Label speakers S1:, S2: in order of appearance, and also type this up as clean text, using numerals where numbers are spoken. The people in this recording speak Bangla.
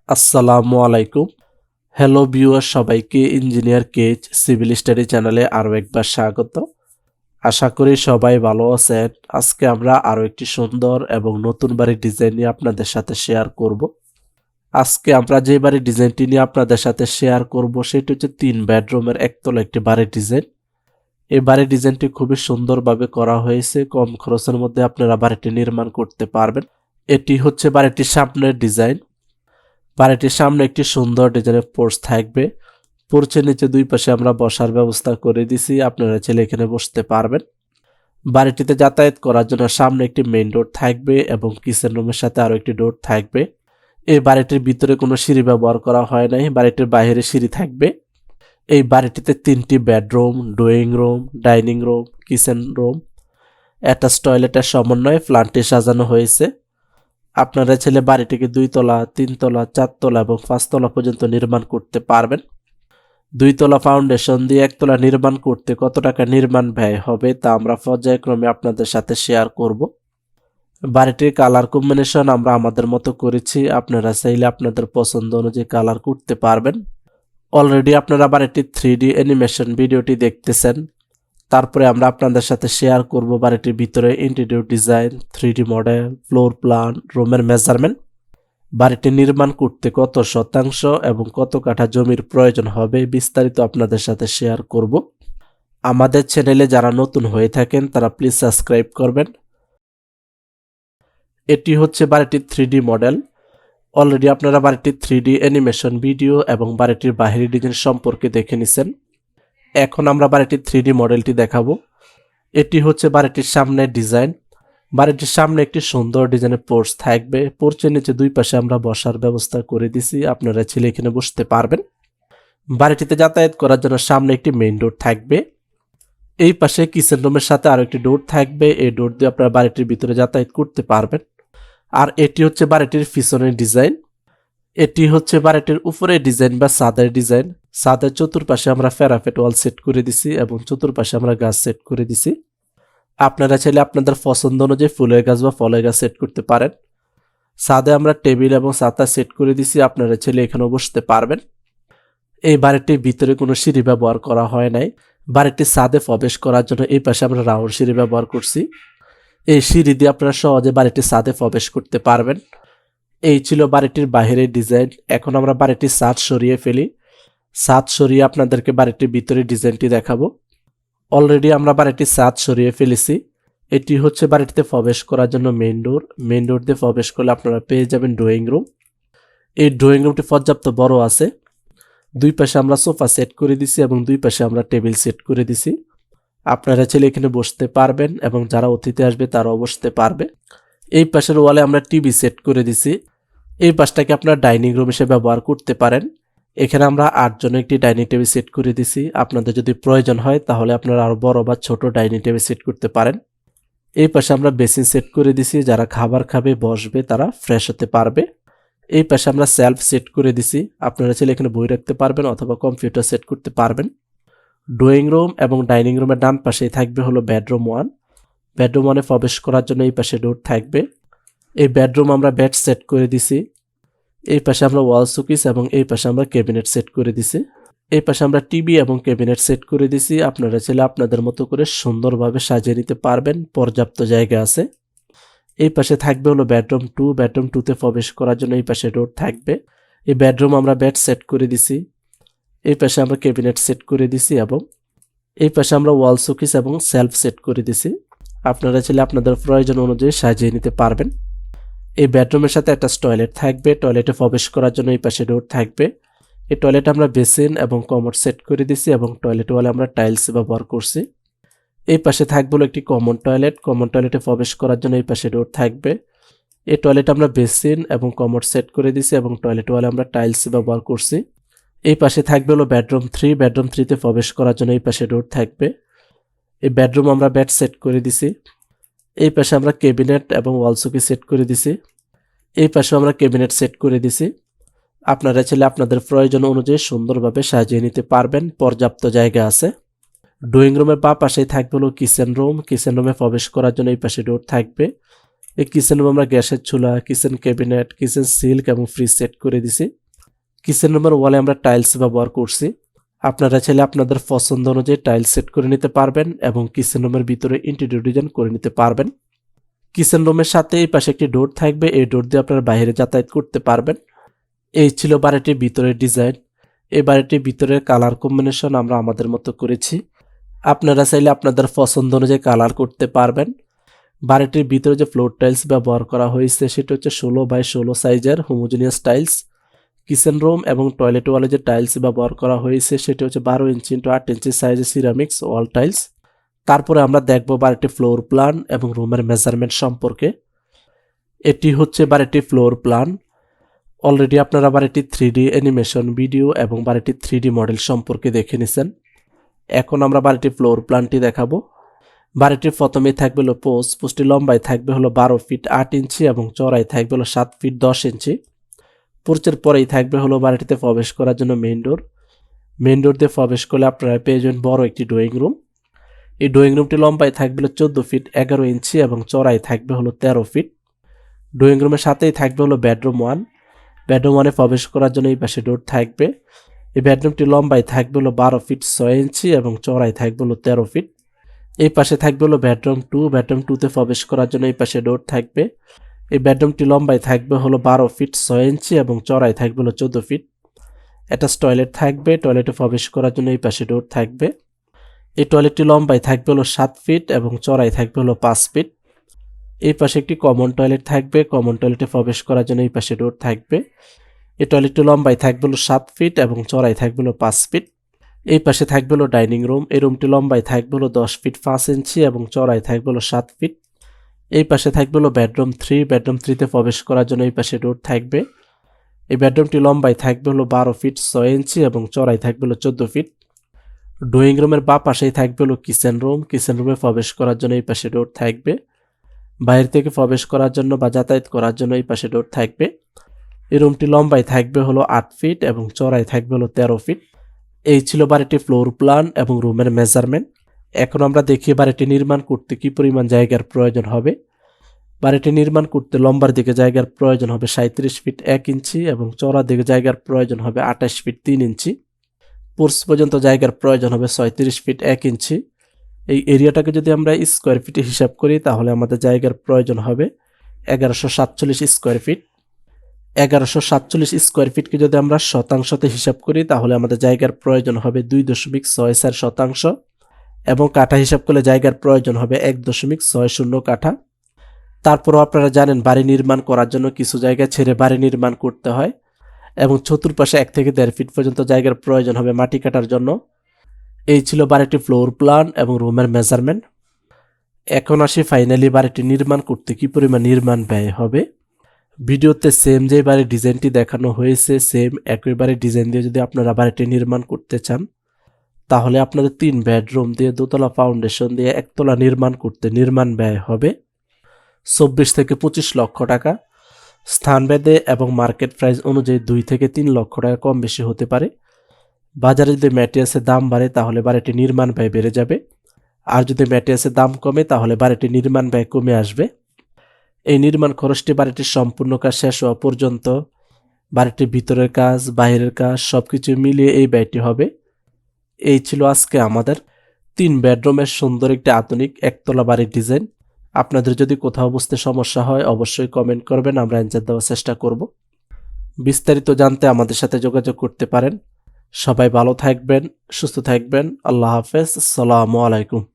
S1: আসসালামু আলাইকুম। হ্যালো ভিউয়ার, সবাইকে ইঞ্জিনিয়ার কেজ সিভিল স্টাডি চ্যানেলে আরও একবার স্বাগত। আশা করি সবাই ভালো আছেন। আজকে আমরা আরও একটি সুন্দর এবং নতুন বাড়ির ডিজাইন নিয়ে আপনাদের সাথে শেয়ার করব। আজকে আমরা যে বাড়ির ডিজাইনটি নিয়ে আপনাদের সাথে শেয়ার করব সেটি হচ্ছে 3 বেডরুমের একতলা একটি বাড়ির ডিজাইন। এই বাড়ির ডিজাইনটি খুবই সুন্দরভাবে করা হয়েছে। কম খরচের মধ্যে আপনারা বাড়িটি নির্মাণ করতে পারবেন। এটি হচ্ছে বাড়িটির সামনের ডিজাইন। বাড়িটির সামনে একটি সুন্দর ডিজাইনের পোর্চ থাকবে। পোর্চের নিচে দুই পাশে আমরা বসার ব্যবস্থা করে দিছি, আপনারা চাইলে এখানে বসতে পারবেন। বাড়িটিতে যাতায়াত করার জন্য সামনে একটি মেইন ডোর থাকবে এবং কিচেন রুমের সাথে আরও একটি ডোর থাকবে। এই বাড়িটির ভিতরে কোনো সিঁড়ি ব্যবহার করা হয় নাই, বাড়িটির বাইরে সিঁড়ি থাকবে। এই বাড়িটিতে 3টি bedroom, drawing room, dining room, kitchen room, attach টয়লেটের সমন্বয়ে প্ল্যানটি সাজানো হয়েছে। আপনারা চাইলে বাড়িটিকে 2 তলা, 3 তলা, 4 তলা এবং 5 তলা পর্যন্ত নির্মাণ করতে পারবেন। 2 তলা ফাউন্ডেশন দিয়ে 1 তলা নির্মাণ করতে কত টাকা নির্মাণ ব্যয় হবে তা আমরা পর্যায়ক্রমে আপনাদের সাথে শেয়ার করব। বাড়িটির কালার কম্বিনেশন আমরা আমাদের মতো করেছি, আপনারা চাইলে আপনাদের পছন্দ অনুযায়ী কালার করতে পারবেন। অলরেডি আপনারা বাড়িটির 3D অ্যানিমেশন ভিডিওটি দেখতেছেন। তারপরে আমরা আপনাদের সাথে শেয়ার করব বাড়িটির ভিতরে interior design, 3D model, floor plan, রুমের মেজারমেন্ট, বাড়িটি নির্মাণ করতে কত শতাংশ এবং কত কাঠা জমির প্রয়োজন হবে বিস্তারিত আপনাদের সাথে শেয়ার করব। আমাদের চ্যানেলে যারা নতুন হয়ে থাকেন তারা প্লিজ সাবস্ক্রাইব করবেন। এটি হচ্ছে বাড়িটির 3D মডেল। অলরেডি আপনারা বাড়িটির 3D অ্যানিমেশন ভিডিও এবং বাড়িটির বাহিরের ডিজাইন সম্পর্কে দেখে নিছেন। এখন আমরা বাড়িটির 3D মডেলটি দেখাবো। এটি হচ্ছে বাড়িটির সামনের ডিজাইন। বাড়িটির সামনে একটি সুন্দর ডিজাইনের পোর্চ থাকবে। পোর্চের নিচে দুই পাশে আমরা বসার ব্যবস্থা করে দিছি, আপনারা ছেলে এখানে বসতে পারবেন। বাড়িটিতে যাতায়াত করার জন্য সামনে একটি মেইন ডোর থাকবে। এই পাশে কিচেন রুমের সাথে আরো একটি ডোর থাকবে। এই ডোর দিয়ে আপনারা বাড়িটির ভিতরে যাতায়াত করতে পারবেন। আর এটি হচ্ছে বাড়িটির পিছনের ডিজাইন। এটি হচ্ছে বাড়িটির উপরে ডিজাইন বা ছাদের ডিজাইন। ছাদের চতুর্পাশে আমরা প্যারাপেট ওয়াল সেট করে দিছি এবং চতুর্পাশে আমরা গাছ সেট করে দিছি। আপনারা চাইলে আপনাদের পছন্দ অনুযায়ী ফুলের গাছ বা ফলের গাছ সেট করতে পারেন। ছাদে আমরা টেবিল এবং ছাতা সেট করে দিছি, আপনারা চাইলে এখানেও বসতে পারবেন। এই বাড়িটির ভিতরে কোনো সিঁড়ি ব্যবহার করা হয় নাই। বাড়িটির ছাদে প্রবেশ করার জন্য এই পাশে আমরা রাউন্ড সিঁড়ি ব্যবহার করছি। এই সিঁড়ি দিয়ে আপনারা সহজে বাড়িটির ছাদে প্রবেশ করতে পারবেন। এই ছিল বাড়িটির বাহিরের ডিজাইন। এখন আমরা বাড়িটির ছাদ সরিয়ে ফেলি। ছাদ সরিয়ে আপনাদেরকে বাড়িটির ভিতরে ডিজাইনটি দেখাবো। অলরেডি আমরা বাড়িটির ছাদ সরিয়ে ফেলেছি। এটি হচ্ছে বাড়িটিতে প্রবেশ করার জন্য মেইন ডোর। মেইন ডোর দিয়ে প্রবেশ করলে আপনারা পেয়ে যাবেন ড্রয়িং রুম। এই ড্রয়িং রুমটি পর্যাপ্ত বড় আছে। দুই পাশে আমরা সোফা সেট করে দিছি এবং দুই পাশে আমরা টেবিল সেট করে দিছি। আপনারা চাইলে এখানে বসতে পারবেন এবং যারা অতিথি আসবে তারাও বসতে পারবে। এই পাশের ওয়ালে আমরা টিভি সেট করে দিছি। এই পাশটাকে আপনারা ডাইনিং রুম হিসেবে ব্যবহার করতে পারেন। এখানে আমরা 8 জনের একটি ডাইনিং টেবিল সেট করে দিছি। আপনাদের যদি প্রয়োজন হয় তাহলে আপনারা আরো বড় বা ছোট ডাইনিং টেবিল সেট করতে পারেন। এই পাশে আমরা বেসিন সেট করে দিছি, যারা খাবার খাবে বসবে তারা ফ্রেশ হতে পারবে। এই পাশে আমরা সেলফ সেট করে দিছি, আপনারা চাইলে এখানে বই রাখতে পারবেন অথবা কম্পিউটার সেট করতে পারবেন। ড্রয়িং রুম এবং ডাইনিং রুমের ডান পাশেই থাকবে হলো বেডরুম 1। বেডরুম 1-এ প্রবেশ করার জন্য এই পাশে ডোর থাকবে। এই বেডরুম আমরা বেড সেট করে দিছি। এই পাশে আমরা ওয়াল শোকেস এবং এই পাশে আমরা ক্যাবিনেট সেট করে দিছি। এই পাশে আমরা টিভি এবং ক্যাবিনেট সেট করে দিছি, আপনারা চাইলে আপনাদের মতো করে সুন্দরভাবে সাজিয়ে নিতে পারবেন, পর্যাপ্ত জায়গা আছে। এই পাশে থাকবে হলো বেডরুম 2। বেডরুম 2-তে প্রবেশ করার জন্য এই পাশে ডোর থাকবে। এই বেডরুম আমরা বেড সেট করে দিছি। এই পাশে আমরা ক্যাবিনেট সেট করে দিছি এবং এই পাশে আমরা ওয়াল শোকেস এবং সেলফ সেট করে দিছি, আপনারা চাইলে আপনাদের প্রয়োজন অনুযায়ী সাজিয়ে নিতে পারবেন। এই বেডরুমের সাথে একটা টয়লেট থাকবে। টয়লেটে প্রবেশ করার জন্য এই পাশে ডোর থাকবে। এই টয়লেটে আমরা বেসিন এবং কমোড সেট করে দিছি এবং টয়লেট ওয়ালে আমরা টাইলস ব্যবহার করছি। এই পাশে থাকবে একটি কমন টয়লেট। কমন টয়লেটে প্রবেশ করার জন্য এই পাশে ডোর থাকবে। এই টয়লেটে আমরা বেসিন এবং কমোড সেট করে দিছি এবং টয়লেট ওয়ালে আমরা টাইলস ব্যবহার করছি। এই পাশে থাকবে হলো বেডরুম 3। বেডরুম 3-তে প্রবেশ করার জন্য এই পাশে ডোর থাকবে। এই বেডরুম আমরা বেড সেট করে দিছি। এই পাশে আমরা ক্যাবিনেট এবং ওয়াল শোকেস সেট করে দিছি। এই পাশে আমরা ক্যাবিনেট সেট করে দিছি, আপনারা চাইলে আপনাদের প্রয়োজন অনুযায়ী সুন্দরভাবে সাজিয়ে নিতে পারবেন, পর্যাপ্ত জায়গা আছে। ড্রয়িং রুমের বাঁ পাশেই থাকবে হলো কিচেন রুম। কিচেন রুমে প্রবেশ করার জন্য এই পাশে ডোর থাকবে। এই কিচেন রুমে আমরা গ্যাসের চুলা, কিচেন ক্যাবিনেট, কিচেন সিল্ক এবং ফ্রিজ সেট করে দিছি। কিচেন রুমের ওয়ালে আমরা টাইলস ব্যবহার করছি। আপনারা চাইলে আপনাদের পছন্দ অনুযায়ী টাইলস সেট করে নিতে পারবেন এবং কিচেন রুমের ভিতরে ইন্টেরিয়র ডিজাইন করে নিতে পারবেন। কিচেন রুমের সাথে এই পাশে একটি ডোর থাকবে, এই ডোর দিয়ে আপনারা বাইরে যাতায়াত করতে পারবেন। এই ছিল বাড়িটির ভিতরের ডিজাইন। এই বাড়িটির ভিতরের কালার কম্বিনেশন আমরা আমাদের মতো করেছি। আপনারা চাইলে আপনাদের পছন্দ অনুযায়ী কালার করতে পারবেন। বাড়িটির ভিতরে যে ফ্লোর টাইলস ব্যবহার করা হয়েছে সেটা হচ্ছে 16x16 সাইজের হোমোজেনিয়াস টাইলস। কিচেন রুম এবং টয়লেট ওয়ালে যে টাইলস ব্যবহার করা হয়েছে সেটা হচ্ছে 12 ইঞ্চি ইন্টু 8 ইঞ্চি সাইজের সিরামিক্স ওয়াল টাইলস। তারপরে আমরা দেখব বাড়িটির ফ্লোর প্ল্যান এবং রুমের মেজারমেন্ট সম্পর্কে। এটি হচ্ছে বাড়িটির ফ্লোর প্ল্যান। অলরেডি আপনারা বাড়িটির 3D অ্যানিমেশন ভিডিও এবং বাড়িটির 3D মডেল সম্পর্কে দেখে নিছেন। এখন আমরা বাড়িটির ফ্লোর প্ল্যানটি দেখাবো। বাড়িটির প্রথমেই থাকবে হলো পোস্টটি লম্বায় থাকবে হলো 12 ফিট 8 ইঞ্চি এবং চওড়ায় থাকবে হলো 7 ফিট 10 ইঞ্চি। পোর্চের পরেই থাকবে হলো বাড়িটিতে প্রবেশ করার জন্য মেইন ডোর। মেইন ডোর দিয়ে প্রবেশ করলে আপনারা পেয়ে যাবেন বড় একটি ড্রয়িং রুম। এই ড্রয়িং রুমটি লম্বায় থাকবে হলো 14 ফিট 11 ইঞ্চি এবং চওড়ায় থাকবে হলো 13 ফিট। ড্রয়িং রুমের সাথেই থাকবে হলো বেডরুম 1। বেডরুম 1-এ প্রবেশ করার জন্য এই পাশে ডোর থাকবে। এই বেডরুমটি লম্বায় থাকবে হলো 12 ফিট 6 ইঞ্চি এবং চওড়ায় থাকবে হলো 13 ফিট। এই পাশে থাকবে হলো বেডরুম 2। বেডরুম 2-তে প্রবেশ করার জন্য এই পাশে ডোর থাকবে। এই বেডরুমটি লম্বায় থাকবে হলো 12 ফিট 6 ইঞ্চি এবং চওড়ায় থাকবে হলো 14 ফিট। অ্যাটাচ টয়লেট থাকবে। টয়লেটে প্রবেশ করার জন্য এই পাশে ডোর থাকবে। এই টয়লেটটি লম্বায় থাকবে হলো 7 ফিট এবং চওড়ায় থাকবে হলো 5 ফিট। এই পাশে একটি কমন টয়লেট থাকবে। কমন টয়লেটে প্রবেশ করার জন্য এই পাশে ডোর থাকবে। এই টয়লেটটি লম্বায় থাকবে হলো 7 ফিট এবং চওড়ায় থাকবে হলো 5 ফিট। এই পাশে থাকবে হলো ডাইনিং রুম। এই রুমটি লম্বায় থাকবে হলো 10 ফিট 5 ইঞ্চি এবং চওড়ায় থাকবে হলো 7 ফিট। এই পাশে থাকবে হলো বেডরুম 3। বেডরুম 3-তে প্রবেশ করার জন্য এই পাশে ডোর থাকবে। এই বেডরুমটি লম্বায় থাকবে হলো 12 ফিট 6 ইঞ্চি এবং চওড়ায় থাকবে হলো 14 ফিট। ড্রয়িং রুমের বাঁ পাশেই থাকবে হলো কিচেন রুম। কিচেন রুমে প্রবেশ করার জন্য এই পাশে ডোর থাকবে। বাইরে থেকে প্রবেশ করার জন্য বা যাতায়াত করার জন্য এই পাশে ডোর থাকবে। এই রুমটি লম্বায় থাকবে হলো 8 ফিট এবং চওড়ায় থাকবে হলো 13 ফিট। এই ছিল বাড়িটির ফ্লোর প্ল্যান এবং রুমের মেজারমেন্ট। এখন আমরা দেখি বাড়িটি নির্মাণ করতে কি পরিমাণ জায়গার প্রয়োজন হবে। বাড়িটি নির্মাণ করতে লম্বার দিকে জায়গার প্রয়োজন হবে 37 ফিট 1 ইঞ্চি এবং চওড়ার দিকে জায়গার প্রয়োজন হবে 28 ফিট 3 ইঞ্চি। পোর্চ পর্যন্ত জায়গার প্রয়োজন হবে 36 ফিট 1 ইঞ্চি। এই এরিয়াটাকে যদি আমরা স্কোয়ার ফিটে হিসাব করি তাহলে আমাদের জায়গার প্রয়োজন হবে 1147 স্কোয়ার ফিট। 1147 স্কোয়ার ফিটকে যদি আমরা শতাংশতে হিসাব করি তাহলে আমাদের জায়গার প্রয়োজন হবে 2.64 শতাংশ এবং কাঠা হিসাব করলে জায়গার প্রয়োজন হবে 1.60 কাঠা। তারপরও আপনারা জানেন বাড়ি নির্মাণ করার জন্য কিছু জায়গা ছেড়ে বাড়ি নির্মাণ করতে হয় এবং চতুর্পাশে 1 থেকে 1.5 ফিট পর্যন্ত জায়গার প্রয়োজন হবে মাটি কাটার জন্য। এই ছিল বাড়িটি ফ্লোর প্ল্যান এবং রুমের মেজারমেন্ট। এখন আসি ফাইনালি বাড়িটি নির্মাণ করতে কি পরিমাণ নির্মাণ ব্যয় হবে। ভিডিওতে সেম যে বাড়ির ডিজাইনটি দেখানো হয়েছে সেম একই বাড়ির ডিজাইন দিয়ে যদি আপনারা বাড়িটি নির্মাণ করতে চান তাহলে আপনাদের 3 বেডরুম দিয়ে 2তলা ফাউন্ডেশন দিয়ে 1তলা নির্মাণ করতে নির্মাণ ব্যয় হবে 24 থেকে 25 লক্ষ টাকা। স্থানভেদে এবং মার্কেট প্রাইস অনুযায়ী 2 থেকে 3 লক্ষ টাকা কম বেশি হতে পারে। বাজারে যদি ম্যাটেরিয়ালসের দাম বাড়ে তাহলে বাড়িটি নির্মাণ ব্যয় বেড়ে যাবে, আর যদি ম্যাটেরিয়ালসের দাম কমে তাহলে বাড়িটি নির্মাণ ব্যয় কমে আসবে। এই নির্মাণ খরচটি বাড়িটির সম্পূর্ণ কাজ শেষ হওয়া পর্যন্ত বাড়িটির ভিতরের কাজ বাইরের কাজ সবকিছু মিলিয়ে এই ব্যয়টি হবে। এই ছিল আজকে আমাদের 3 বেডরুমের সুন্দর একটি আধুনিক 1তলা বাড়ির ডিজাইন। আপনাদের যদি কোথাও বুঝতে সমস্যা হয় অবশ্যই কমেন্ট করবেন, আমরা অ্যান্সার দেওয়ার চেষ্টা করব। বিস্তারিত জানতে আমাদের সাথে যোগাযোগ করতে পারেন। সবাই ভালো থাকবেন, সুস্থ থাকবেন। আল্লাহ হাফেজ। আসসালামু আলাইকুম।